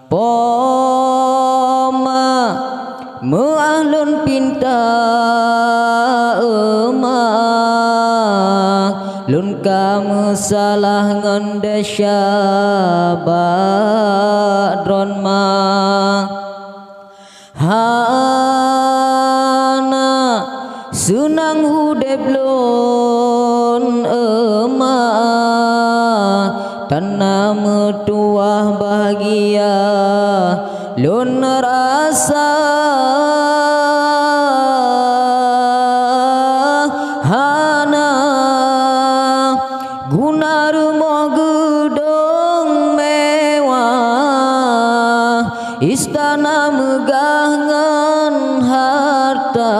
poma meahlun pinta lun kamu salah ngendesya badron ma hana sunang hudeb lun tanah metuah bahagia lun rasa hana guna rumah gedung mewah istana megah ngan harta